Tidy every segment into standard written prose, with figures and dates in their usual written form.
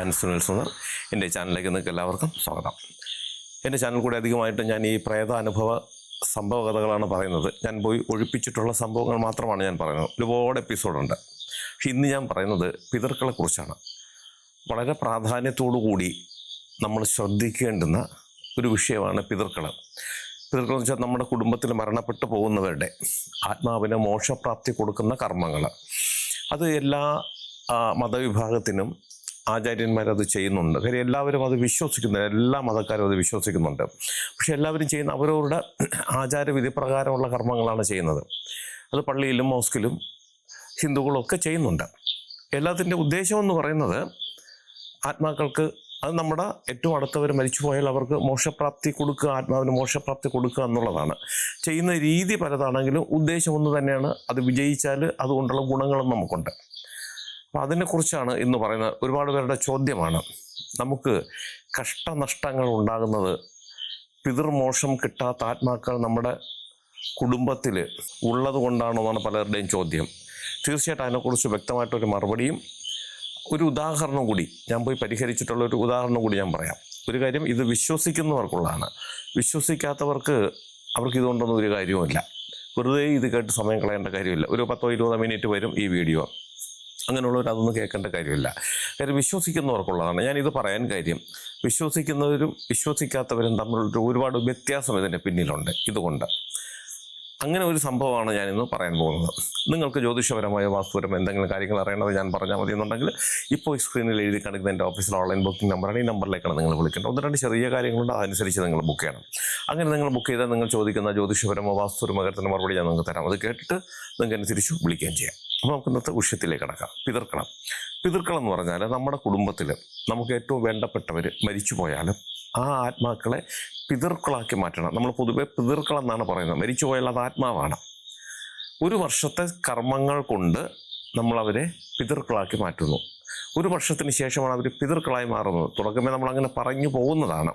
ഞാൻ സുനിൽ സുന്ദർ. എൻ്റെ ചാനലിലേക്ക് നിങ്ങൾക്ക് എല്ലാവർക്കും സ്വാഗതം. എൻ്റെ ചാനൽ കൂടെ അധികമായിട്ട് ഞാൻ ഈ പ്രേതാനുഭവ സംഭവ കഥകളാണ് പറയുന്നത്. ഞാൻ പോയി ഒഴിപ്പിച്ചിട്ടുള്ള സംഭവങ്ങൾ മാത്രമാണ് ഞാൻ പറയുന്നത്. ഒരുപാട് എപ്പിസോഡുണ്ട്. പക്ഷെ ഇന്ന് ഞാൻ പറയുന്നത് പിതൃക്കളെക്കുറിച്ചാണ്. വളരെ പ്രാധാന്യത്തോടു കൂടി നമ്മൾ ശ്രദ്ധിക്കേണ്ടുന്ന ഒരു വിഷയമാണ് പിതൃക്കൾ. പിതൃക്കൾ എന്ന് വെച്ചാൽ നമ്മുടെ കുടുംബത്തിൽ മരണപ്പെട്ടു പോകുന്നവരുടെ ആത്മാവിന് മോക്ഷപ്രാപ്തി കൊടുക്കുന്ന കർമ്മങ്ങൾ. അത് എല്ലാ മതവിഭാഗത്തിനും ആചാര്യന്മാരത് ചെയ്യുന്നുണ്ട്. കാര്യം എല്ലാവരും അത് വിശ്വസിക്കുന്നുണ്ട്, എല്ലാ മതക്കാരും അത് വിശ്വസിക്കുന്നുണ്ട്. പക്ഷെ എല്ലാവരും ചെയ്യുന്ന അവരവരുടെ ആചാരവിധി പ്രകാരമുള്ള കർമ്മങ്ങളാണ് ചെയ്യുന്നത്. അത് പള്ളിയിലും മോസ്കിലും ഹിന്ദുക്കളൊക്കെ ചെയ്യുന്നുണ്ട്. എല്ലാത്തിൻ്റെ ഉദ്ദേശമെന്ന് പറയുന്നത് ആത്മാക്കൾക്ക്, അത് നമ്മുടെ ഏറ്റവും അടുത്തവർ മരിച്ചു പോയാൽ അവർക്ക് മോക്ഷപ്രാപ്തി കൊടുക്കുക, ആത്മാവിന് മോക്ഷപ്രാപ്തി കൊടുക്കുക എന്നുള്ളതാണ്. ചെയ്യുന്ന രീതി പലതാണെങ്കിലും ഉദ്ദേശം ഒന്ന് തന്നെയാണ്. അത് വിജയിച്ചാൽ അതുകൊണ്ടുള്ള ഗുണങ്ങളും നമുക്കുണ്ട്. അപ്പം അതിനെക്കുറിച്ചാണ് ഇന്ന് പറയുന്നത്. ഒരുപാട് പേരുടെ ചോദ്യമാണ്, നമുക്ക് കഷ്ടനഷ്ടങ്ങൾ ഉണ്ടാകുന്നത് പിതൃമോക്ഷം കിട്ടാത്ത ആത്മാക്കൾ നമ്മുടെ കുടുംബത്തിൽ ഉള്ളത് കൊണ്ടാണോ എന്നാണ് പലരുടെയും ചോദ്യം. തീർച്ചയായിട്ടും അതിനെക്കുറിച്ച് വ്യക്തമായിട്ടൊരു മറുപടിയും ഒരു ഉദാഹരണം കൂടി ഞാൻ പോയി പരിഹരിച്ചിട്ടുള്ള ഒരു ഉദാഹരണം കൂടി ഞാൻ പറയാം. ഒരു കാര്യം, ഇത് വിശ്വസിക്കുന്നവർക്കുള്ളതാണ്. വിശ്വസിക്കാത്തവർക്ക് ഇതുകൊണ്ടൊന്നും ഒരു കാര്യവുമില്ല. വെറുതെ ഇത് കേട്ട് സമയം കളയേണ്ട കാര്യമില്ല. ഒരു 10-20 മിനിറ്റ് വരും ഈ വീഡിയോ. അങ്ങനെയുള്ളവർ അതൊന്നും കേൾക്കേണ്ട കാര്യമില്ല. കാര്യം വിശ്വസിക്കുന്നവർക്കുള്ളതാണ്. ഞാനിത് പറയാൻ കാര്യം, വിശ്വസിക്കുന്നവരും വിശ്വസിക്കാത്തവരും തമ്മിലൊരു ഒരുപാട് വ്യത്യാസം ഇതിൻ്റെ പിന്നിലുണ്ട്. ഇതുകൊണ്ട് അങ്ങനെ ഒരു സംഭവമാണ് ഞാനിന്ന് പറയാൻ പോകുന്നത്. നിങ്ങൾക്ക് ജ്യോതിഷപരമായ വാസ്തുപരമായ എന്തെങ്കിലും കാര്യങ്ങൾ അറിയണത് ഞാൻ പറഞ്ഞാൽ മതി എന്നുണ്ടെങ്കിൽ ഇപ്പോൾ സ്ക്രീനിൽ എഴുതി കാണിക്കുന്ന എൻ്റെ ഓഫീസിൽ ഓൺലൈൻ ബുക്കിംഗ് നമ്പറാണ്. ഈ നമ്പറിലേക്കാണ് നിങ്ങൾ വിളിക്കേണ്ടത്. 1-2 ചെറിയ കാര്യങ്ങളുണ്ട്, അതനുസരിച്ച് നിങ്ങൾ ബുക്ക് ചെയ്യണം. അങ്ങനെ നിങ്ങൾ ബുക്ക് ചെയ്താൽ നിങ്ങൾ ചോദിക്കുന്ന ജ്യോതിഷപരമോ വാസ്തുപരമോ കാര്യത്തിൻ്റെ മറുപടി ഞാൻ നിങ്ങൾക്ക് തരാം. അത് കേട്ടിട്ട് നിങ്ങൾക്ക് അനുസരിച്ച് വിളിക്കുകയും ചെയ്യാം. അപ്പോൾ നമുക്ക് ഇന്നത്തെ വിഷയത്തിലേക്ക് കിടക്കാം. പിതൃക്കളെന്ന് പറഞ്ഞാൽ നമ്മുടെ കുടുംബത്തിൽ നമുക്ക് ഏറ്റവും വേണ്ടപ്പെട്ടവർ മരിച്ചു പോയാലും ആ ആത്മാക്കളെ പിതൃക്കളാക്കി മാറ്റണം. നമ്മൾ പൊതുവെ പിതൃക്കളെന്നാണ് പറയുന്നത്. മരിച്ചു പോയാൽ അത് ആത്മാവാണ്. ഒരു വർഷത്തെ കർമ്മങ്ങൾ കൊണ്ട് നമ്മളവരെ പിതൃക്കളാക്കി മാറ്റുന്നു. ഒരു വർഷത്തിന് ശേഷമാണ് അവർ പിതൃക്കളായി മാറുന്നത്. തുടക്കമേ നമ്മളങ്ങനെ പറഞ്ഞു പോകുന്നതാണ്.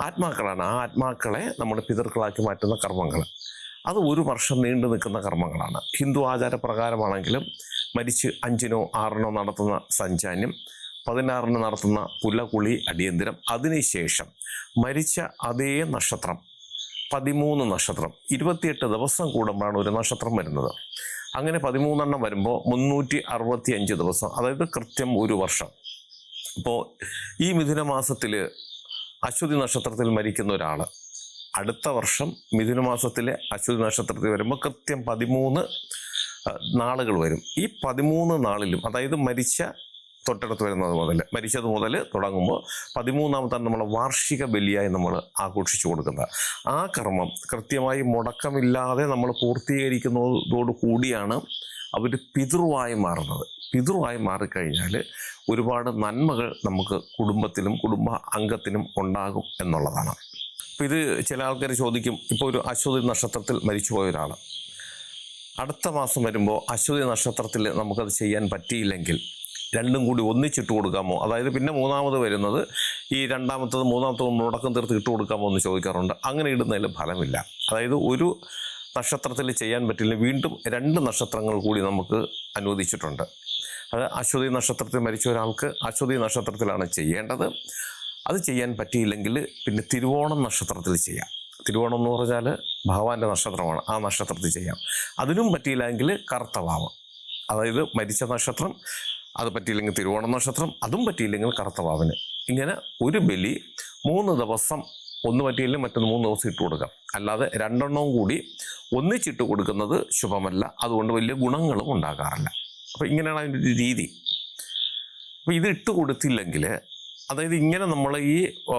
ആത്മാക്കളാണ്. ആ ആത്മാക്കളെ നമ്മൾ പിതൃക്കളാക്കി മാറ്റുന്ന കർമ്മങ്ങൾ. അത് ഒരു വർഷം നീണ്ടു നിൽക്കുന്ന കർമ്മങ്ങളാണ്. ഹിന്ദു ആചാരപ്രകാരമാണെങ്കിലും മരിച്ച് 5-നോ 6-നോ നടത്തുന്ന സഞ്ചാന്യം, 16-ന് നടത്തുന്ന പുലകുളി അടിയന്തരം, അതിനുശേഷം മരിച്ച അതേ നക്ഷത്രം 13 നക്ഷത്രം 28 ദിവസം കൂടുമ്പോഴാണ് ഒരു നക്ഷത്രം വരുന്നത്. അങ്ങനെ 13 വരുമ്പോൾ 365 ദിവസം, അതായത് കൃത്യം ഒരു വർഷം. ഇപ്പോൾ ഈ മിഥുന മാസത്തിൽ അശ്വതി നക്ഷത്രത്തിൽ മരിക്കുന്ന ഒരാൾ അടുത്ത വർഷം മിഥുന മാസത്തിലെ അശ്വതി നക്ഷത്രത്തിൽ വരുമ്പോൾ കൃത്യം 13 നാളുകൾ വരും. ഈ 13 നാളിലും, അതായത് തൊട്ടടുത്ത് വരുന്നത് മുതൽ, മരിച്ചത് മുതൽ തുടങ്ങുമ്പോൾ 13-ാമത്താണ് നമ്മൾ വാർഷിക ബലിയായി നമ്മൾ ആഘോഷിച്ചു കൊടുക്കുന്നത്. ആ കർമ്മം കൃത്യമായി മുടക്കമില്ലാതെ നമ്മൾ പൂർത്തീകരിക്കുന്നതോടു കൂടിയാണ് അവർ പിതൃവായി മാറുന്നത്. പിതൃവായി മാറിക്കഴിഞ്ഞാൽ ഒരുപാട് നന്മകൾ നമുക്ക് കുടുംബത്തിലും കുടുംബ അംഗത്തിനും ഉണ്ടാകും എന്നുള്ളതാണ്. അപ്പോൾ ഇത് ചില ആൾക്കാർ ചോദിക്കും, ഇപ്പോൾ ഒരു അശ്വതി നക്ഷത്രത്തിൽ മരിച്ചുപോയ ഒരാൾ അടുത്ത മാസം വരുമ്പോൾ അശ്വതി നക്ഷത്രത്തിൽ നമുക്കത് ചെയ്യാൻ പറ്റിയില്ലെങ്കിൽ രണ്ടും കൂടി ഒന്നിച്ചിട്ട് കൊടുക്കാമോ? അതായത് പിന്നെ മൂന്നാമത് വരുന്നത് ഈ രണ്ടാമത്തത് മൂന്നാമത്തത് മുടക്കം തീർത്ത് ഇട്ട് കൊടുക്കാമോ എന്ന് ചോദിക്കാറുണ്ട്. അങ്ങനെ ഇടുന്നതിൽ ഫലമില്ല. അതായത് ഒരു നക്ഷത്രത്തിൽ ചെയ്യാൻ പറ്റില്ല, വീണ്ടും 2 നക്ഷത്രങ്ങൾ കൂടി നമുക്ക് അനുവദിച്ചിട്ടുണ്ട്. അത് അശ്വതി നക്ഷത്രത്തിൽ മരിച്ച ഒരാൾക്ക് അശ്വതി നക്ഷത്രത്തിലാണ് ചെയ്യേണ്ടത്. അത് ചെയ്യാൻ പറ്റിയില്ലെങ്കിൽ പിന്നെ തിരുവോണം നക്ഷത്രത്തിൽ ചെയ്യാം. തിരുവോണം എന്ന് പറഞ്ഞാൽ ഭഗവാന്റെ നക്ഷത്രമാണ്, ആ നക്ഷത്രത്തിൽ ചെയ്യാം. അതിനും പറ്റിയില്ലെങ്കിൽ കറുത്തവാവ്, അതായത് മരിച്ച നക്ഷത്രം, അത് പറ്റിയില്ലെങ്കിൽ തിരുവോണം നക്ഷത്രം, അതും പറ്റിയില്ലെങ്കിൽ കറുത്തവാവിന്. ഇങ്ങനെ ഒരു ബലി 3 ദിവസം, ഒന്ന് പറ്റിയില്ലെങ്കിൽ മറ്റൊന്ന് 3 ദിവസം ഇട്ട് കൊടുക്കാം. അല്ലാതെ 2 എണ്ണവും കൂടി ഒന്നിച്ചിട്ട് കൊടുക്കുന്നത് ശുഭമല്ല. അതുകൊണ്ട് വലിയ ഗുണങ്ങളും ഉണ്ടാകാറില്ല. അപ്പോൾ ഇങ്ങനെയാണ് അതിൻ്റെ ഒരു രീതി. അപ്പോൾ ഇത് ഇട്ട് കൊടുത്തില്ലെങ്കിൽ, അതായത് ഇങ്ങനെ നമ്മൾ ഈ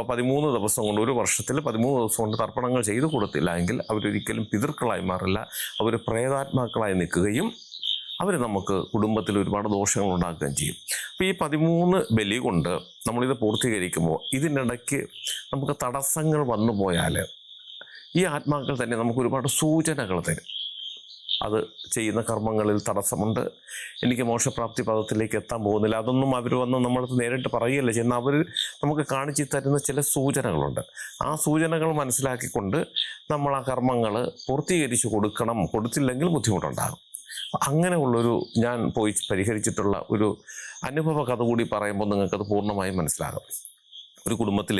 13 ദിവസം കൊണ്ട്, ഒരു വർഷത്തിൽ 13 ദിവസം കൊണ്ട് തർപ്പണങ്ങൾ ചെയ്ത് കൊടുത്തില്ല എങ്കിൽ അവരൊരിക്കലും പിതൃക്കളായി മാറില്ല. അവർ പ്രേതാത്മാക്കളായി നിൽക്കുകയും അവർ നമുക്ക് കുടുംബത്തിൽ ഒരുപാട് ദോഷങ്ങൾ ഉണ്ടാക്കുകയും ചെയ്യും. അപ്പോൾ ഈ 13 ബലി കൊണ്ട് നമ്മളിത് പൂർത്തീകരിക്കുമ്പോൾ ഇതിനിടയ്ക്ക് നമുക്ക് തടസ്സങ്ങൾ വന്നു പോയാൽ ഈ ആത്മാക്കൾ തന്നെ നമുക്ക് ഒരുപാട് സൂചനകൾ തരും. അത് ചെയ്യുന്ന കർമ്മങ്ങളിൽ തടസ്സമുണ്ട്, എനിക്ക് മോക്ഷപ്രാപ്തി പദത്തിലേക്ക് എത്താൻ പോകുന്നില്ല, അതൊന്നും അവർ വന്ന് നമ്മളത് നേരിട്ട് പറയുകയല്ല ചെയ്യുന്ന. അവർ നമുക്ക് കാണിച്ചു തരുന്ന ചില സൂചനകളുണ്ട്. ആ സൂചനകൾ മനസ്സിലാക്കിക്കൊണ്ട് നമ്മൾ ആ കർമ്മങ്ങൾ പൂർത്തീകരിച്ച് കൊടുക്കണം. കൊടുത്തില്ലെങ്കിൽ ബുദ്ധിമുട്ടുണ്ടാകും. അങ്ങനെയുള്ളൊരു ഞാൻ പോയി പരിഹരിച്ചിട്ടുള്ള ഒരു അനുഭവ കഥ കൂടി പറയുമ്പോൾ നിങ്ങൾക്കത് പൂർണ്ണമായും മനസ്സിലാകും. ഒരു കുടുംബത്തിൽ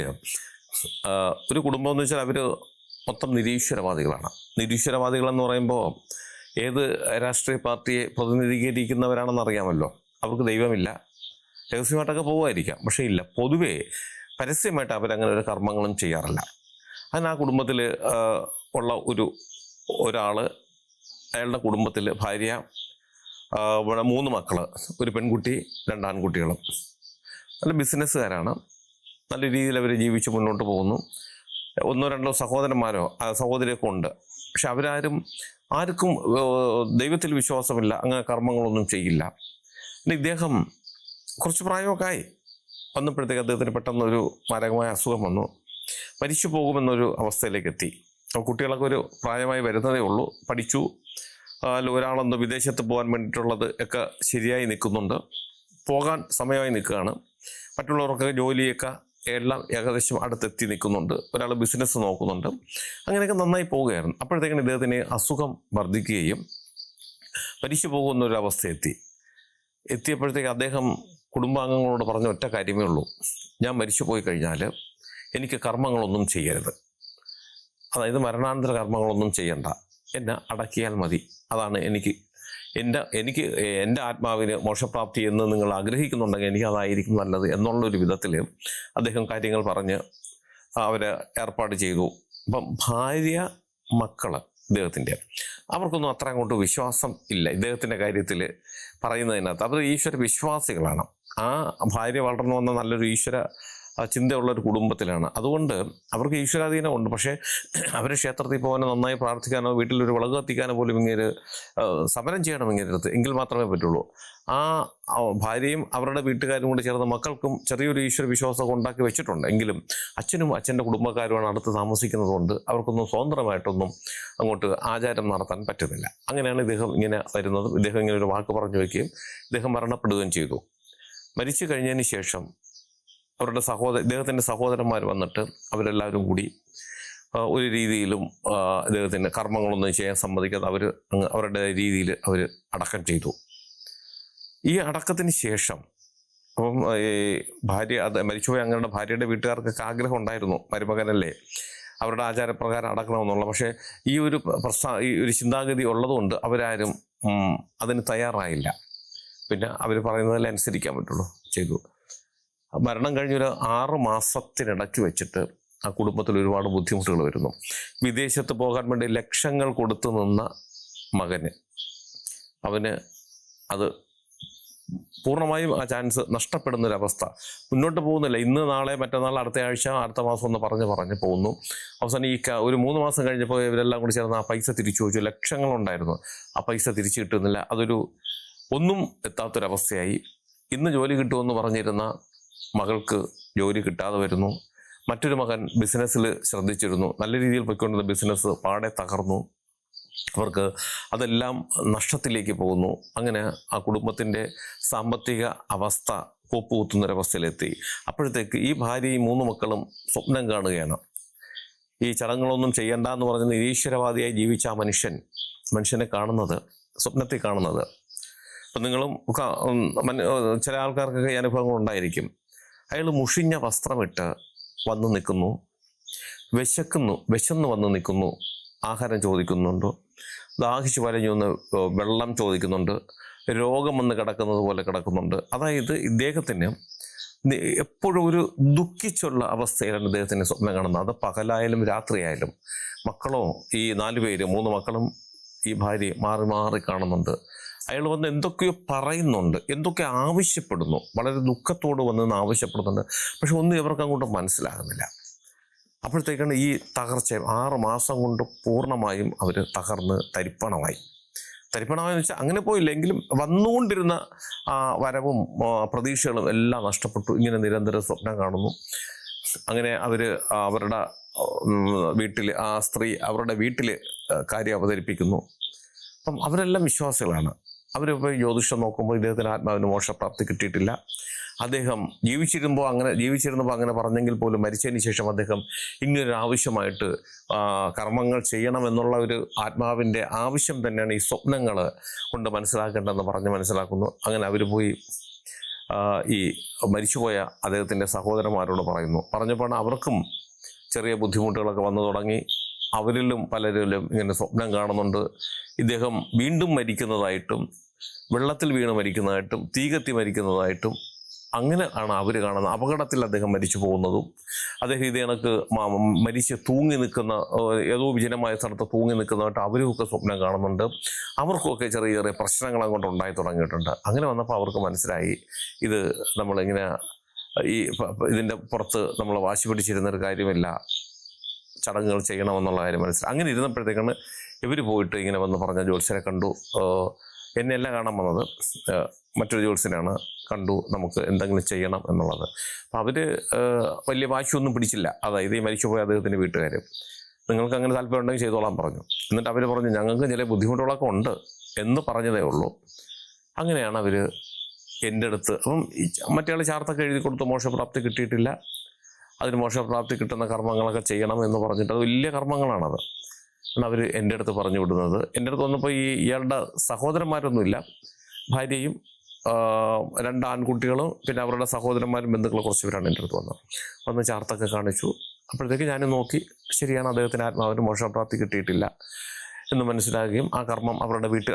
ഒരു കുടുംബം എന്ന് വെച്ചാൽ അവർ മൊത്തം നിരീശ്വരവാദികളാണ്. നിരീശ്വരവാദികളെന്ന് പറയുമ്പോൾ ഏത് രാഷ്ട്രീയ പാർട്ടിയെ പ്രതിനിധീകരിക്കുന്നവരാണെന്ന് അറിയാമല്ലോ. അവർക്ക് ദൈവമില്ല, രഹസ്യമായിട്ടൊക്കെ പോകുമായിരിക്കാം, പക്ഷേ ഇല്ല, പൊതുവേ പരസ്യമായിട്ട് അവരങ്ങനെ ഒരു കർമ്മങ്ങളും ചെയ്യാറില്ല. അതിന് ആ കുടുംബത്തിൽ ഉള്ള ഒരാൾ, അയാളുടെ കുടുംബത്തിൽ ഭാര്യ, 3 മക്കൾ, ഒരു പെൺകുട്ടി, 2 ആൺകുട്ടികളും. നല്ല ബിസിനസ്സുകാരാണ്. നല്ല രീതിയിൽ അവർ ജീവിച്ച് മുന്നോട്ട് പോകുന്നു. 1-2 സഹോദരന്മാരോ സഹോദരിയൊക്കെ ഉണ്ട്. പക്ഷെ ആർക്കും ദൈവത്തിൽ വിശ്വാസമില്ല, അങ്ങനെ കർമ്മങ്ങളൊന്നും ചെയ്യില്ല. പിന്നെ ഇദ്ദേഹം കുറച്ച് പ്രായമൊക്കെ ആയി വന്നപ്പോഴത്തേക്ക് അദ്ദേഹത്തിന് പെട്ടെന്നൊരു മാരകമായ അസുഖം വന്നു. മരിച്ചു പോകുമെന്നൊരു അവസ്ഥയിലേക്ക് എത്തി. അപ്പോൾ കുട്ടികളൊക്കെ ഒരു പ്രായമായി വരുന്നതേ ഉള്ളൂ. പഠിച്ചു, ഒരാളൊന്ന് വിദേശത്ത് പോകാൻ വേണ്ടിയിട്ടുള്ളത് ഒക്കെ ശരിയായി നിൽക്കുന്നുണ്ട്, പോകാൻ സമയമായി നിൽക്കുകയാണ്. മറ്റുള്ളവർക്കൊക്കെ ജോലിയൊക്കെ എല്ലാം ഏകദേശം അടുത്തെത്തി നിൽക്കുന്നുണ്ട്. ഒരാൾ ബിസിനസ് നോക്കുന്നുണ്ട്. അങ്ങനെയൊക്കെ നന്നായി പോവുകയായിരുന്നു. അപ്പോഴത്തേക്കാണ് ഇദ്ദേഹത്തിന് അസുഖം വർദ്ധിക്കുകയും മരിച്ചു പോകുന്നൊരവസ്ഥ എത്തിയപ്പോഴത്തേക്ക് അദ്ദേഹം കുടുംബാംഗങ്ങളോട് പറഞ്ഞ ഒറ്റ കാര്യമേ ഉള്ളൂ: ഞാൻ മരിച്ചു പോയി കഴിഞ്ഞാൽ എനിക്ക് കർമ്മങ്ങളൊന്നും ചെയ്യരുത്, അതായത് മരണാനന്തര കർമ്മങ്ങളൊന്നും ചെയ്യണ്ട, എന്നെ അടക്കിയാൽ മതി. അതാണ് എൻ്റെ ആത്മാവിന് മോക്ഷപ്രാപ്തി എന്ന് നിങ്ങൾ ആഗ്രഹിക്കുന്നുണ്ടെങ്കിൽ എനിക്ക് അതായിരിക്കും നല്ലത് എന്നുള്ളൊരു വിധത്തിൽ അദ്ദേഹം കാര്യങ്ങൾ പറഞ്ഞ് അവരെ ഏർപ്പാട് ചെയ്തു. അപ്പം ഭാര്യ, മക്കൾ ഇദ്ദേഹത്തിൻ്റെ, അവർക്കൊന്നും അത്ര അങ്ങോട്ട് വിശ്വാസം ഇല്ല ഇദ്ദേഹത്തിൻ്റെ കാര്യത്തിൽ പറയുന്നതിനകത്ത്. അവർ ഈശ്വര വിശ്വാസികളാണ്. ആ ഭാര്യ വളർന്നു വന്ന നല്ലൊരു ഈശ്വര ചിന്തയുള്ളൊരു കുടുംബത്തിലാണ്. അതുകൊണ്ട് അവർക്ക് ഈശ്വരാധീനമുണ്ട്. പക്ഷേ അവർ ക്ഷേത്രത്തിൽ പോകാനോ നന്നായി പ്രാർത്ഥിക്കാനോ വീട്ടിലൊരു വിളക്ക് കത്തിക്കാനോ പോലും ഇങ്ങനെ സമരം ചെയ്യണം ഇങ്ങനടുത്ത്, എങ്കിൽ മാത്രമേ പറ്റുള്ളൂ. ആ ഭാര്യയും അവരുടെ വീട്ടുകാരും കൂടി ചേർന്ന് മക്കൾക്കും ചെറിയൊരു ഈശ്വര വിശ്വാസമൊക്കെ ഉണ്ടാക്കി വെച്ചിട്ടുണ്ട്. എങ്കിലും അച്ഛനും അച്ഛൻ്റെ കുടുംബക്കാരുമാണ് അടുത്ത് താമസിക്കുന്നത് കൊണ്ട് അവർക്കൊന്നും സ്വതന്ത്രമായിട്ടൊന്നും അങ്ങോട്ട് ആചാരം നടത്താൻ പറ്റുന്നില്ല. അങ്ങനെയാണ് ഇദ്ദേഹം ഇങ്ങനെ വരുന്നതും. ഇദ്ദേഹം ഇങ്ങനെ ഒരു വാക്ക് പറഞ്ഞു വയ്ക്കുകയും ഇദ്ദേഹം മരണപ്പെടുകയും ചെയ്തു. മരിച്ചു കഴിഞ്ഞതിന് ശേഷം അവരുടെ ഇദ്ദേഹത്തിൻ്റെ സഹോദരന്മാർ വന്നിട്ട് അവരെല്ലാവരും കൂടി ഒരു രീതിയിലും ഇദ്ദേഹത്തിൻ്റെ കർമ്മങ്ങളൊന്നും ചെയ്യാൻ സമ്മതിക്കാതെ അവരുടെ രീതിയിൽ അവർ അടക്കം ചെയ്തു. ഈ അടക്കത്തിന് ശേഷം അപ്പം ഈ ഭാര്യ, മരിച്ചുപോയ അങ്ങനെ ഭാര്യയുടെ വീട്ടുകാർക്കൊക്കെ ആഗ്രഹം ഉണ്ടായിരുന്നു, മരുമകനല്ലേ, അവരുടെ ആചാരപ്രകാരം അടക്കണമെന്നുള്ള. പക്ഷേ ഈ ഒരു ചിന്താഗതി ഉള്ളതുകൊണ്ട് അവരാരും അതിന് തയ്യാറായില്ല. പിന്നെ അവർ പറയുന്നതെല്ലാം അനുസരിക്കാൻ പറ്റുള്ളൂ ചെയ്തു. മരണം കഴിഞ്ഞൊരു 6 മാസത്തിനിടയ്ക്ക് വെച്ചിട്ട് ആ കുടുംബത്തിൽ ഒരുപാട് ബുദ്ധിമുട്ടുകൾ വരുന്നു. വിദേശത്ത് പോകാൻ വേണ്ടി ലക്ഷങ്ങൾ കൊടുത്തു നിന്ന അവന് അത് പൂർണ്ണമായും ആ ചാൻസ് നഷ്ടപ്പെടുന്നൊരവസ്ഥ. മുന്നോട്ട് പോകുന്നില്ല. ഇന്ന്, നാളെ, മറ്റന്നാൾ, അടുത്ത ആഴ്ച, അടുത്ത മാസം എന്ന് പറഞ്ഞ് പോകുന്നു. അവസാനം ഒരു 3 മാസം കഴിഞ്ഞപ്പോൾ ഇവരെല്ലാം കൂടി ചേർന്ന് ആ പൈസ തിരിച്ചു ചോദിച്ചു. ലക്ഷങ്ങളുണ്ടായിരുന്നു, ആ പൈസ തിരിച്ചു കിട്ടുന്നില്ല. ഒന്നും എത്താത്തൊരവസ്ഥയായി. ഇന്ന് ജോലി കിട്ടുമെന്ന് പറഞ്ഞിരുന്ന മകൾക്ക് ജോലി കിട്ടാതെ വരുന്നു. മറ്റൊരു മകൻ ബിസിനസ്സിൽ ശ്രദ്ധിച്ചിരുന്നു, നല്ല രീതിയിൽ പോയിക്കൊണ്ടിരുന്ന ബിസിനസ് പാടെ തകർന്നു. അവർക്ക് അതെല്ലാം നഷ്ടത്തിലേക്ക് പോകുന്നു. അങ്ങനെ ആ കുടുംബത്തിൻ്റെ സാമ്പത്തിക അവസ്ഥ കൂപ്പുകുത്തുന്നൊരവസ്ഥയിലെത്തി. അപ്പോഴത്തേക്ക് ഈ ഭാര്യയും 3 മക്കളും സ്വപ്നം കാണുകയാണ്. ഈ ചടങ്ങുകളൊന്നും ചെയ്യണ്ട എന്ന് പറഞ്ഞ് നിരീശ്വരവാദിയായി ജീവിച്ച ആ മനുഷ്യനെ കാണുന്നത്, സ്വപ്നത്തിൽ കാണുന്നത്. അപ്പം നിങ്ങളും ചില ആൾക്കാർക്കൊക്കെ ഈ അനുഭവങ്ങൾ ഉണ്ടായിരിക്കും. അയാൾ മുഷിഞ്ഞ വസ്ത്രമിട്ട് വന്ന് നിൽക്കുന്നു, വിശന്ന് വന്ന് നിൽക്കുന്നു, ആഹാരം ചോദിക്കുന്നുണ്ട്, ദാഹിച്ച് വലഞ്ഞു വന്ന് വെള്ളം ചോദിക്കുന്നുണ്ട്, രോഗം വന്ന് കിടക്കുന്നത് പോലെ കിടക്കുന്നുണ്ട്. അതായത് ഇദ്ദേഹത്തിന് എപ്പോഴും ഒരു ദുഃഖിച്ചുള്ള അവസ്ഥയിലാണ് ഇദ്ദേഹത്തിന് സ്വപ്നം കാണുന്നത്. അത് പകലായാലും രാത്രിയായാലും. മക്കളോ, ഈ 4 പേര്, 3 മക്കളും ഈ ഭാര്യ മാറി മാറി കാണുന്നുണ്ട്. അയാൾ വന്ന് എന്തൊക്കെയോ പറയുന്നുണ്ട്, എന്തൊക്കെ ആവശ്യപ്പെടുന്നു, വളരെ ദുഃഖത്തോട് വന്ന് ആവശ്യപ്പെടുന്നുണ്ട്. പക്ഷെ ഒന്നും ഇവർക്ക് അങ്ങോട്ട് മനസ്സിലാകുന്നില്ല. അപ്പോഴത്തേക്കാണ് ഈ തകർച്ച 6 മാസം കൊണ്ട് പൂർണ്ണമായും അവർ തകർന്ന് തരിപ്പണമായെന്ന് വെച്ചാൽ അങ്ങനെ പോയില്ല, എങ്കിലും വന്നുകൊണ്ടിരുന്ന വരവും പ്രതീക്ഷകളും എല്ലാം നഷ്ടപ്പെട്ടു. ഇങ്ങനെ നിരന്തരം സ്വപ്നം കാണുന്നു. അങ്ങനെ അവരുടെ വീട്ടിൽ ആ സ്ത്രീ അവരുടെ വീട്ടിൽ കാര്യം അവതരിപ്പിക്കുന്നു. അപ്പം അവരെല്ലാം വിശ്വാസികളാണ്. അവരിപ്പോൾ ജ്യോതിഷം നോക്കുമ്പോൾ ഇദ്ദേഹത്തിന് ആത്മാവിന് മോക്ഷപ്രാപ്തി കിട്ടിയിട്ടില്ല. അദ്ദേഹം ജീവിച്ചിരുന്നപ്പോൾ അങ്ങനെ പറഞ്ഞെങ്കിൽ പോലും മരിച്ചതിന് ശേഷം അദ്ദേഹം ഇങ്ങനൊരു ആവശ്യമായിട്ട് കർമ്മങ്ങൾ ചെയ്യണമെന്നുള്ള ഒരു ആത്മാവിൻ്റെ ആവശ്യം തന്നെയാണ് ഈ സ്വപ്നങ്ങൾ കൊണ്ട് മനസ്സിലാക്കേണ്ടതെന്ന് പറഞ്ഞ് മനസ്സിലാക്കുന്നു. അങ്ങനെ അവർ പോയി ഈ മരിച്ചുപോയ അദ്ദേഹത്തിൻ്റെ സഹോദരന്മാരോട് പറഞ്ഞപ്പോൾ അവർക്കും ചെറിയ ബുദ്ധിമുട്ടുകളൊക്കെ വന്നു തുടങ്ങി. അവരിലും പലരിലും ഇങ്ങനെ സ്വപ്നം കാണുന്നുണ്ട്. ഇദ്ദേഹം വീണ്ടും മരിക്കുന്നതായിട്ടും വെള്ളത്തിൽ വീണ് മരിക്കുന്നതായിട്ടും തീ കത്തി മരിക്കുന്നതായിട്ടും അങ്ങനെ ആണ് അവർ കാണുന്നത്. അപകടത്തിൽ അദ്ദേഹം മരിച്ചു പോകുന്നതും അദ്ദേഹം ഇത് കണക്ക് മരിച്ച് തൂങ്ങി നിൽക്കുന്ന ഏതോ വിജനമായ സ്ഥലത്ത് തൂങ്ങി നിൽക്കുന്നതായിട്ട് അവരുമൊക്കെ സ്വപ്നം കാണുന്നുണ്ട്. അവർക്കൊക്കെ ചെറിയ ചെറിയ പ്രശ്നങ്ങൾ അങ്ങോട്ട് ഉണ്ടായി തുടങ്ങിയിട്ടുണ്ട്. അങ്ങനെ വന്നപ്പോൾ അവർക്ക് മനസ്സിലായി ഇത് നമ്മളിങ്ങനെ ഇതിൻ്റെ പുറത്ത് നമ്മൾ വാശി പിടിച്ചിരുന്നൊരു കാര്യമില്ല, ചടങ്ങുകൾ ചെയ്യണമെന്നുള്ള കാര്യം മനസ്സിലായി. അങ്ങനെ ഇരുന്നപ്പോഴത്തേക്കാണ് ഇവർ പോയിട്ട് ഇങ്ങനെ വന്ന് പറഞ്ഞ ജ്യോത്സ്യനെ കണ്ടു. എന്നെയല്ല കാണാൻ വന്നത്, മറ്റൊരു ജ്യോത്സ്യനാണ്. കണ്ടു നമുക്ക് എന്തെങ്കിലും ചെയ്യണം എന്നുള്ളത്. അപ്പം അവർ വലിയ വാശിയൊന്നും പിടിച്ചില്ല. അതായത് ഈ മരിച്ചുപോയ അദ്ദേഹത്തിൻ്റെ വീട്ടുകാർ നിങ്ങൾക്ക് അങ്ങനെ താല്പര്യം ഉണ്ടെങ്കിൽ ചെയ്തോളാൻ പറഞ്ഞു. എന്നിട്ട് അവർ പറഞ്ഞു ഞങ്ങൾക്ക് ചില ബുദ്ധിമുട്ടുകളൊക്കെ ഉണ്ട് എന്ന് പറഞ്ഞതേ ഉള്ളൂ. അങ്ങനെയാണ് അവർ എൻ്റെ അടുത്ത് അപ്പം മറ്റേ ചാർത്തൊക്കെ എഴുതി കൊടുത്തു, മോക്ഷപ്രാപ്തി കിട്ടിയിട്ടില്ല, അതിന് മോക്ഷപ്രാപ്തി കിട്ടുന്ന കർമ്മങ്ങളൊക്കെ ചെയ്യണം എന്ന് പറഞ്ഞിട്ട് അത് വലിയ കർമ്മങ്ങളാണത്. അവർ എൻ്റെ അടുത്ത് പറഞ്ഞു വിടുന്നത്. എൻ്റെ അടുത്ത് വന്നപ്പോൾ ഇയാളുടെ സഹോദരന്മാരൊന്നുമില്ല, ഭാര്യയും 2 ആൺകുട്ടികളും പിന്നെ അവരുടെ സഹോദരന്മാരും ബന്ധുക്കളും കുറച്ച് പേരാണ് എൻ്റെ അടുത്ത് വന്ന് ചാർത്തൊക്കെ കാണിച്ചു. അപ്പോഴത്തേക്ക് ഞാൻ നോക്കി, ശരിയാണ്, അദ്ദേഹത്തിന് ആത്മാവിന് മോക്ഷപ്രാപ്തി കിട്ടിയിട്ടില്ല എന്ന് മനസ്സിലാക്കുകയും ആ കർമ്മം അവരുടെ വീട്ടിൽ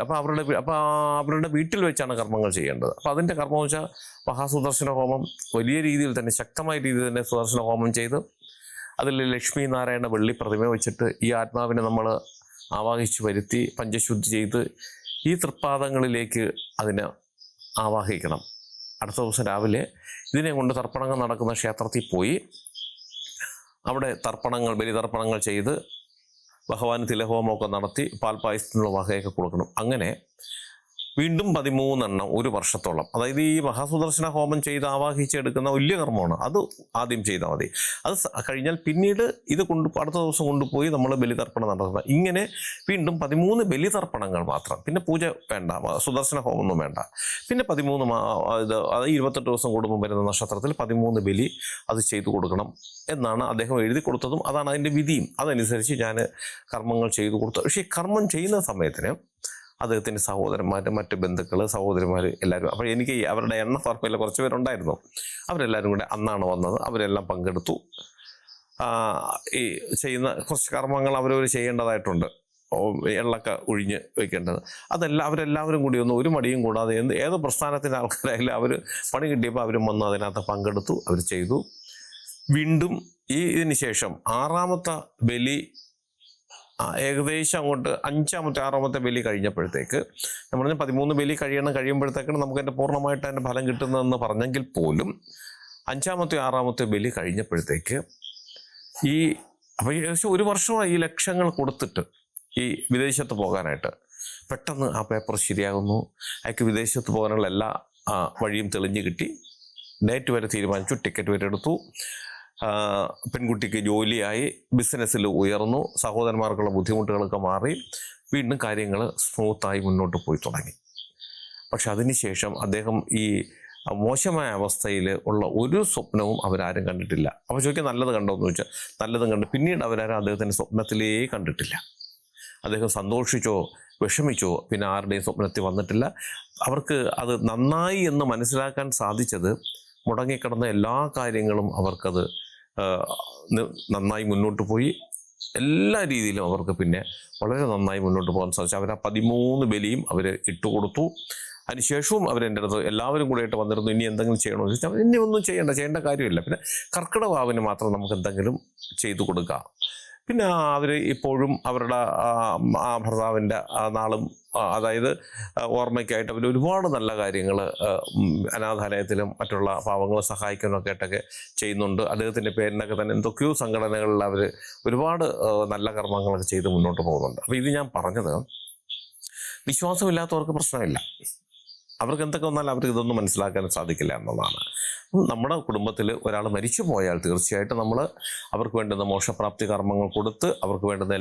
അവരുടെ വീട്ടിൽ വെച്ചാണ് കർമ്മങ്ങൾ ചെയ്യേണ്ടത്. അപ്പോൾ അതിൻ്റെ കർമ്മം വെച്ചാൽ മഹാസുദർശന ഹോമം വലിയ രീതിയിൽ തന്നെ ശക്തമായ രീതിയിൽ തന്നെ സുദർശന ഹോമം ചെയ്ത് അതിൽ ലക്ഷ്മി നാരായണ വെള്ളി പ്രതിമ വെച്ചിട്ട് ഈ ആത്മാവിനെ നമ്മൾ ആവാഹിച്ച് വരുത്തി പഞ്ചശുദ്ധി ചെയ്ത് ഈ തൃപ്പാദങ്ങളിലേക്ക് അതിനെ ആവാഹിക്കണം. അടുത്ത ദിവസം രാവിലെ ഇതിനെ കൊണ്ട് തർപ്പണങ്ങൾ നടക്കുന്ന ക്ഷേത്രത്തിൽ പോയി അവിടെ ബലിതർപ്പണങ്ങൾ ചെയ്ത് ഭഗവാന് തിലഹോമമൊക്കെ നടത്തി പാൽപ്പായസത്തിനുള്ള വകയൊക്കെ കൊടുക്കണം. അങ്ങനെ വീണ്ടും 13 എണ്ണം ഒരു വർഷത്തോളം, അതായത് ഈ മഹാസുദർശന ഹോമം ചെയ്ത് ആവാഹിച്ചെടുക്കുന്ന വലിയ കർമ്മമാണ്, അത് ആദ്യം ചെയ്താൽ മതി. അത് കഴിഞ്ഞാൽ പിന്നീട് ഇത് അടുത്ത ദിവസം കൊണ്ടുപോയി നമ്മൾ ബലിതർപ്പണം നടത്തുക. ഇങ്ങനെ വീണ്ടും 13 ബലിതർപ്പണങ്ങൾ മാത്രം, പിന്നെ പൂജ വേണ്ട, സുദർശന ഹോമമൊന്നും വേണ്ട. പിന്നെ 13 അത് 28 ദിവസം കൂടുമ്പോൾ വരുന്ന നക്ഷത്രത്തിൽ 13 ബലി അത് ചെയ്തു കൊടുക്കണം എന്നാണ് അദ്ദേഹം എഴുതി കൊടുത്തതും അതാണ് അതിൻ്റെ വിധിയും. അതനുസരിച്ച് ഞാൻ കർമ്മങ്ങൾ ചെയ്തു കൊടുത്തു. പക്ഷേ ഈ കർമ്മം ചെയ്യുന്ന സമയത്തിന് അദ്ദേഹത്തിൻ്റെ സഹോദരന്മാർ, മറ്റ് ബന്ധുക്കൾ, സഹോദരിമാർ എല്ലാവരും, അപ്പോൾ എനിക്ക് അവരുടെ ഓർമ്മയില്ല, കുറച്ച് പേരുണ്ടായിരുന്നു. അവരെല്ലാവരും കൂടെ അന്നാണ് വന്നത്. അവരെല്ലാം പങ്കെടുത്തു. ഈ ചെയ്യുന്ന കുറച്ച് കർമ്മങ്ങൾ അവരവർ ചെയ്യേണ്ടതായിട്ടുണ്ട്, എള്ളൊക്കെ ഒഴിഞ്ഞ് വയ്ക്കേണ്ടത്, അവരെല്ലാവരും കൂടി ഒരു മടിയും കൂടാതെ ഏത് പ്രസ്ഥാനത്തിൻ്റെ ആൾക്കാരായാലും അവർ പണി കിട്ടിയപ്പോൾ അവരും വന്ന് അതിനകത്ത് പങ്കെടുത്തു, അവർ ചെയ്തു. വീണ്ടും ഇതിന് ശേഷം 6ാമത്തെ ബലി ഏകദേശം അങ്ങോട്ട് 5ാമത്തെ 6ാമത്തെ ബലി കഴിഞ്ഞപ്പോഴത്തേക്ക് നമ്മൾ 13 ബലി കഴിയുമ്പോഴത്തേക്കാണ് നമുക്ക് അതിൻ്റെ പൂർണ്ണമായിട്ട് അതിൻ്റെ ഫലം കിട്ടുന്നതെന്ന് പറഞ്ഞെങ്കിൽ പോലും 5ാമത്തെ 6ാമത്തെ ബലി കഴിഞ്ഞപ്പോഴത്തേക്ക് അപ്പോൾ ഏകദേശം 1 വർഷമായി ഈ ലക്ഷങ്ങൾ കൊടുത്തിട്ട് ഈ വിദേശത്ത് പോകാനായിട്ട്. പെട്ടെന്ന് ആ പേപ്പർ ശരിയാകുന്നു. അയാൾക്ക് വിദേശത്ത് പോകാനുള്ള എല്ലാ വഴിയും തെളിഞ്ഞു കിട്ടി. ഡേറ്റ് വരെ തീരുമാനിച്ചു, ടിക്കറ്റ് വരെ എടുത്തു. പെൺകുട്ടിക്ക് ജോലിയായി, ബിസിനസ്സിൽ ഉയർന്നു, സഹോദരന്മാർക്കുള്ള ബുദ്ധിമുട്ടുകളൊക്കെ മാറി, വീണ്ടും കാര്യങ്ങൾ സ്മൂത്തായി മുന്നോട്ട് പോയി തുടങ്ങി. പക്ഷെ അതിനുശേഷം അദ്ദേഹം ഈ മോശമായ അവസ്ഥയിൽ ഉള്ള ഒരു സ്വപ്നവും അവരാരും കണ്ടിട്ടില്ല. അപ്പോൾ ചോദിക്കാൻ നല്ലത് കണ്ടോ എന്ന് ചോദിച്ചാൽ നല്ലതും കണ്ടു. പിന്നീട് അവരാരും അദ്ദേഹത്തിൻ്റെ സ്വപ്നത്തിലേ കണ്ടിട്ടില്ല. അദ്ദേഹം സന്തോഷിച്ചോ വിഷമിച്ചോ പിന്നെ ആരുടെയും സ്വപ്നത്തിൽ വന്നിട്ടില്ല. അവർക്ക് അത് നന്നായി എന്ന് മനസ്സിലാക്കാൻ സാധിച്ചത് മുടങ്ങിക്കിടന്ന എല്ലാ കാര്യങ്ങളും അവർക്കത് നന്നായി മുന്നോട്ട് പോയി. എല്ലാ രീതിയിലും അവർക്ക് പിന്നെ വളരെ നന്നായി മുന്നോട്ട് പോകാൻ സാധിച്ചു. അവർ 13 ബലിയും അവർ ഇട്ടുകൊടുത്തു. അതിനുശേഷവും അവരെൻ്റെ അടുത്ത് എല്ലാവരും കൂടെയായിട്ട് വന്നിരുന്നു. ഇനി എന്തെങ്കിലും ചെയ്യണമെന്ന് ചോദിച്ചാൽ ഇനി ഒന്നും ചെയ്യേണ്ട കാര്യമില്ല. പിന്നെ കർക്കിടവാവിന് മാത്രം നമുക്ക് എന്തെങ്കിലും ചെയ്തു കൊടുക്കാം. പിന്നെ അവർ ഇപ്പോഴും അവരുടെ ആ ഭർത്താവിൻ്റെ നാളും അതായത് ഓർമ്മയ്ക്കായിട്ട് അവർ ഒരുപാട് നല്ല കാര്യങ്ങൾ അനാഥാലയത്തിലും മറ്റുള്ള പാവങ്ങളെ സഹായിക്കാനൊക്കെ ആയിട്ടൊക്കെ ചെയ്യുന്നുണ്ട്. അദ്ദേഹത്തിൻ്റെ പേരിനൊക്കെ തന്നെ എന്തൊക്കെയോ സംഘടനകളിൽ അവർ ഒരുപാട് നല്ല കർമ്മങ്ങളൊക്കെ ചെയ്ത് മുന്നോട്ട് പോകുന്നുണ്ട്. അപ്പോൾ ഇത് ഞാൻ പറഞ്ഞത് വിശ്വാസമില്ലാത്തവർക്ക് പ്രശ്നമില്ല. അവർക്ക് എന്തൊക്കെ വന്നാലും അവർക്ക് ഇതൊന്നും മനസ്സിലാക്കാൻ സാധിക്കില്ല എന്നുള്ളതാണ്. നമ്മുടെ കുടുംബത്തിൽ ഒരാൾ മരിച്ചു പോയാൽ തീർച്ചയായിട്ടും നമ്മൾ അവർക്ക് വേണ്ടുന്ന മോക്ഷപ്രാപ്തി കർമ്മങ്ങൾ കൊടുത്ത് അവർക്ക് വേണ്ടുന്ന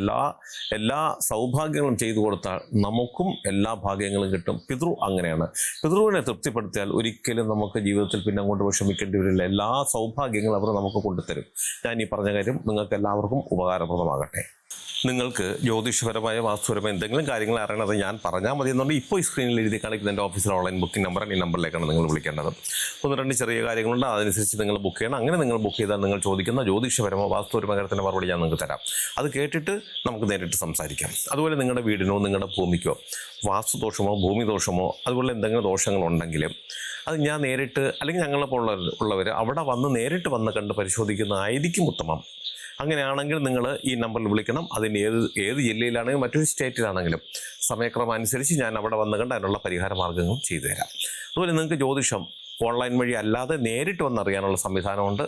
എല്ലാ സൗഭാഗ്യങ്ങളും ചെയ്തു കൊടുത്താൽ നമുക്കും എല്ലാ ഭാഗ്യങ്ങളും കിട്ടും. പിതൃ അങ്ങനെയാണ്. പിതൃവിനെ തൃപ്തിപ്പെടുത്തിയാൽ ഒരിക്കലും നമുക്ക് ജീവിതത്തിൽ പിന്നെ അങ്ങോട്ട് വിഷമിക്കേണ്ടി വരില്ല. എല്ലാ സൗഭാഗ്യങ്ങളും അവർ നമുക്ക് കൊണ്ടുതരും. ഞാൻ ഈ പറഞ്ഞ കാര്യം നിങ്ങൾക്ക് എല്ലാവർക്കും ഉപകാരപ്രദമാകട്ടെ. നിങ്ങൾക്ക് ജ്യോതിഷപരമായ വാസ്തുപരമായ എന്തെങ്കിലും കാര്യങ്ങൾ അറിയണത് ഞാൻ പറഞ്ഞാൽ മതി എന്നുണ്ടെങ്കിൽ ഇപ്പോൾ ഈ സ്ക്രീനിൽ എഴുതി കാണിക്കുന്ന എൻ്റെ ഓഫീസിലെ ഓൺലൈൻ ബുക്കിംഗ് നമ്പറാണ്. ഈ നമ്പറിലേക്കാണ് നിങ്ങൾ വിളിക്കേണ്ടത്. 1-2 ചെറിയ കാര്യങ്ങളുണ്ട്, അതനുസരിച്ച് നിങ്ങൾ ബുക്ക് ചെയ്യണം. അങ്ങനെ നിങ്ങൾ ബുക്ക് ചെയ്താൽ നിങ്ങൾ ചോദിക്കുന്ന ജ്യോതിഷപരമോ വാസ്തുപരമായ കാര്യത്തിൻ്റെ മറുപടി ഞാൻ നിങ്ങൾക്ക് തരാം. അത് കേട്ടിട്ട് നമുക്ക് നേരിട്ട് സംസാരിക്കാം. അതുപോലെ നിങ്ങളുടെ വീടിനോ നിങ്ങളുടെ ഭൂമിക്കോ വാസ്തുദോഷമോ ഭൂമിദോഷമോ അതുപോലെ എന്തെങ്കിലും ദോഷങ്ങളുണ്ടെങ്കിലും അത് ഞാൻ നേരിട്ട് അല്ലെങ്കിൽ ഞങ്ങളെപ്പോലുള്ളവർ അവിടെ വന്ന് നേരിട്ട് വന്ന് കണ്ട് പരിശോധിക്കുന്നതായിരിക്കും ഉത്തമം. അങ്ങനെയാണെങ്കിൽ നിങ്ങൾ ഈ നമ്പറിൽ വിളിക്കണം. അതിന് ഏത് ജില്ലയിലാണെങ്കിലും മറ്റൊരു സ്റ്റേറ്റിലാണെങ്കിലും സമയക്രമം അനുസരിച്ച് ഞാൻ അവിടെ വന്ന് കണ്ട് അതിനുള്ള പരിഹാര മാർഗ്ഗങ്ങളും ചെയ്തു തരാം. അതുപോലെ നിങ്ങൾക്ക് ജ്യോതിഷം ഓൺലൈൻ വഴി അല്ലാതെ നേരിട്ട് വന്നറിയാനുള്ള സംവിധാനമുണ്ട്.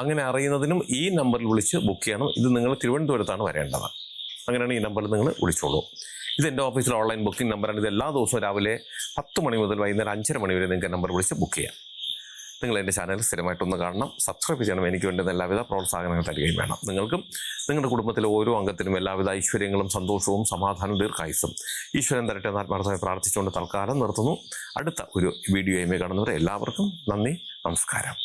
അങ്ങനെ അറിയുന്നതിനും ഈ നമ്പറിൽ വിളിച്ച് ബുക്ക് ചെയ്യണം. ഇത് നിങ്ങൾ തിരുവനന്തപുരത്താണ് വരേണ്ടത്. അങ്ങനെയാണ് ഈ നമ്പറിൽ നിങ്ങൾ വിളിച്ചോളൂ. ഇതെൻ്റെ ഓഫീസിലെ ഓൺലൈൻ ബുക്കിംഗ് നമ്പറാണ്. ഇത് എല്ലാ ദിവസവും രാവിലെ 10 മണി മുതൽ വൈകുന്നേരം 5:30 മണി വരെ നിങ്ങൾക്ക് നമ്പർ വിളിച്ച് ബുക്ക് ചെയ്യാം. നിങ്ങൾ എൻ്റെ ചാനൽ സ്ഥിരമായിട്ടൊന്ന് കാണണം, സബ്സ്ക്രൈബ് ചെയ്യണം. എനിക്ക് വേണ്ടുന്ന എല്ലാവിധ പ്രോത്സാഹനങ്ങൾ തരികയും വേണം. നിങ്ങൾക്കും നിങ്ങളുടെ കുടുംബത്തിലെ ഓരോ അംഗത്തിനും എല്ലാവിധ ഐശ്വര്യങ്ങളും സന്തോഷവും സമാധാനവും ദീർഘായുസ്സും ഈശ്വരൻ തരട്ടെ എന്ന് ആത്മാർത്ഥമായി പ്രാർത്ഥിച്ചുകൊണ്ട് തൽക്കാലം നിർത്തുന്നു. അടുത്ത ഒരു വീഡിയോയുമായി കാണുന്നവരെ എല്ലാവർക്കും നന്ദി, നമസ്കാരം.